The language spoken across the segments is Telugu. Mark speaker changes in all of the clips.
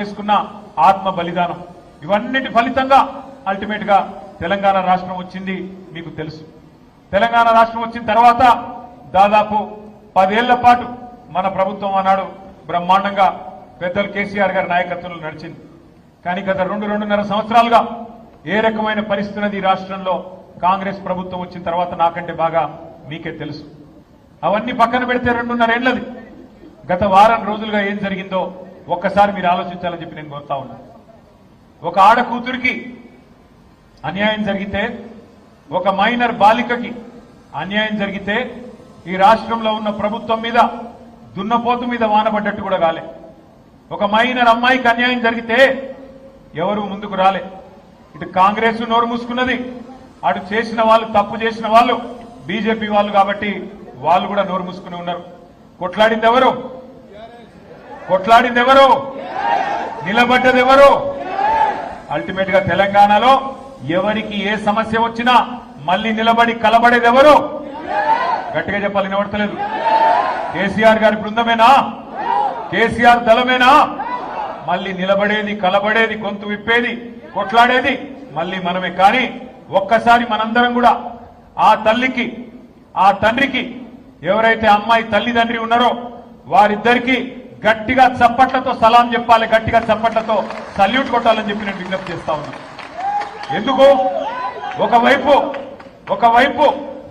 Speaker 1: చేసుకున్న ఆత్మ బలిదానం ఇవన్నిటి ఫలితంగా అల్టిమేట్ గా తెలంగాణ రాష్ట్రం వచ్చింది మీకు తెలుసు. తెలంగాణ రాష్ట్రం వచ్చిన తర్వాత దాదాపు 10 ఏళ్ల పాటు మన ప్రభుత్వం అన్నాడు బ్రహ్మాండంగా పెద్దలు కేసీఆర్ గారి నాయకత్వంలో నడిచింది. కానీ గత 2-2.5 సంవత్సరాలుగా ఏ రకమైన పరిస్థితి ఈ రాష్ట్రంలో కాంగ్రెస్ ప్రభుత్వం వచ్చిన తర్వాత నాకంటే బాగా మీకే తెలుసు. అవన్నీ పక్కన పెడితే 2.5 ఏళ్లది గత వారం రోజులుగా ఏం జరిగిందో ఒక్కసారి మీరు ఆలోచించాలని చెప్పి నేను కోరుతా ఉన్నా. ఒక ఆడ కూతురికి అన్యాయం జరిగితే, ఒక మైనర్ బాలికకి అన్యాయం జరిగితే ఈ రాష్ట్రంలో ఉన్న ప్రభుత్వం మీద దున్నపోతు మీద వానబడ్డట్టు కూడా కాలే. ఒక మైనర్ అమ్మాయికి అన్యాయం జరిగితే ఎవరు ముందుకు రాలే. ఇటు కాంగ్రెస్ నోరు మూసుకున్నది, అటు చేసిన వాళ్ళు తప్పు చేసిన వాళ్ళు బీజేపీ వాళ్ళు కాబట్టి వాళ్ళు కూడా నోరు మూసుకుని ఉన్నారు. కొట్లాడింది ఎవరు? కొట్లాడింది ఎవరు? నిలబడ్డది ఎవరు? అల్టిమేట్ గా తెలంగాణలో ఎవరికి ఏ సమస్య వచ్చినా మళ్ళీ నిలబడి కలబడేది ఎవరు? గట్టిగా చెప్పాలి, వినబడతలేదు. కేసీఆర్ గారి బృందమేనా? కేసీఆర్ దళమేనా? మళ్ళీ నిలబడేది, కలబడేది, గొంతు విప్పేది, కొట్లాడేది మళ్ళీ మనమే. కానీ ఒక్కసారి మనందరం కూడా ఆ తల్లికి, ఆ తండ్రికి, ఎవరైతే అమ్మాయి తల్లిదండ్రి ఉన్నారో వారిద్దరికి గట్టిగా చప్పట్లతో సలాం చెప్పాలి, గట్టిగా చప్పట్లతో సల్యూట్ కొట్టాలని చెప్పి నేను విజ్ఞప్తి చేస్తా ఉన్నాను. ఎందుకు? ఒకవైపు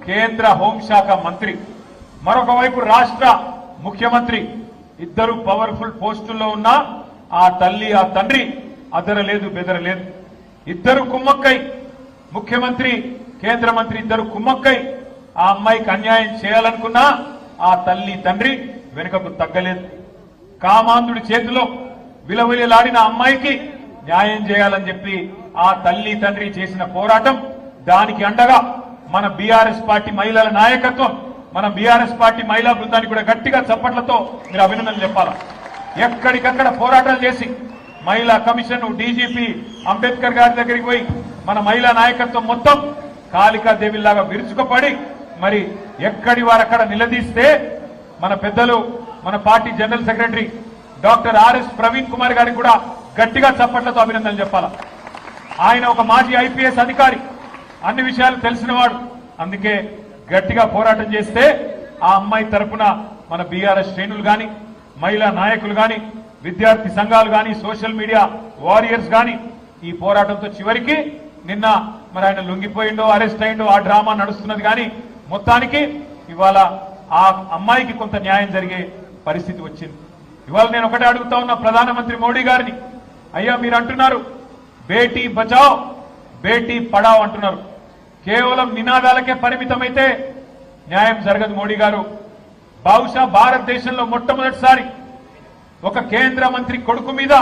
Speaker 1: కేంద్ర హోంశాఖ మంత్రి, మరొక వైపు రాష్ట్ర ముఖ్యమంత్రి, ఇద్దరు పవర్ఫుల్ పోస్టుల్లో ఉన్న ఆ తల్లి ఆ తండ్రి అదరలేదు బెదరలేదు. ఇద్దరు కుమ్మక్కై, ముఖ్యమంత్రి కేంద్ర మంత్రి ఇద్దరు కుమ్మక్కై ఆ అమ్మాయికి అన్యాయం చేయాలనుకున్నా ఆ తల్లి తండ్రి వెనుకకు తగ్గలేదు. కామాంధుడి చేతిలో విలవిలలాడిన అమ్మాయికి న్యాయం చేయాలని చెప్పి ఆ తల్లి తండ్రి చేసిన పోరాటం, దానికి అండగా మన బీఆర్ఎస్ పార్టీ మహిళల నాయకత్వం, మన బీఆర్ఎస్ పార్టీ మహిళా బృందానికి కూడా గట్టిగా చప్పట్లతో మీరు అభినందనలు చెప్పాలా. ఎక్కడికక్కడ పోరాటాలు చేసి మహిళా కమిషన్, డీజీపీ అంబేద్కర్ గారి దగ్గరికి పోయి మన మహిళా నాయకత్వం మొత్తం కాళికాదేవిలాగా విరుచుకుపడి మరి ఎక్కడి వారక్కడ నిలదీస్తే మన పెద్దలు, మన party general secretary doctor RS Praveen Kumar గారికి కూడా గట్టిగా చప్పట్లతో అభినందనలు చెప్పాలా. ఆయన ఒక మాజీ ఐపీఎస్ అధికారి, అన్ని విషయాలు తెలిసినవాడు. అందుకే గట్టిగా పోరాటం చేస్తే ఆ అమ్మాయి తరఫున మన బీఆర్ఎస్ శ్రేణులు గాని, మహిళా నాయకులు గాని, విద్యార్థి సంఘాలు గాని, సోషల్ మీడియా వారియర్స్ గాని ఈ పోరాటంతో చివరికి నిన్న మరి ఆయన లొంగిపోయిండో, అరెస్ట్ అయిండో ఆ డ్రామా నడుస్తున్నది. కానీ మొత్తానికి ఇవాళ ఆ అమ్మాయికి కొంత న్యాయం జరిగే పరిస్థితి వచ్చింది. ఇవాళ నేను ఒకటే అడుగుతా ఉన్నా ప్రధానమంత్రి మోడీ గారిని, అయ్యా మీరు అంటున్నారు బేటీ బచావ్ బేటీ పడావ్ అంటున్నారు, కేవలం నినాదాలకే పరిమితమైతే న్యాయం జరగదు. మోడీ గారు బహుశా భారతదేశంలో మొట్టమొదటిసారి ఒక కేంద్ర మంత్రి కొడుకు మీద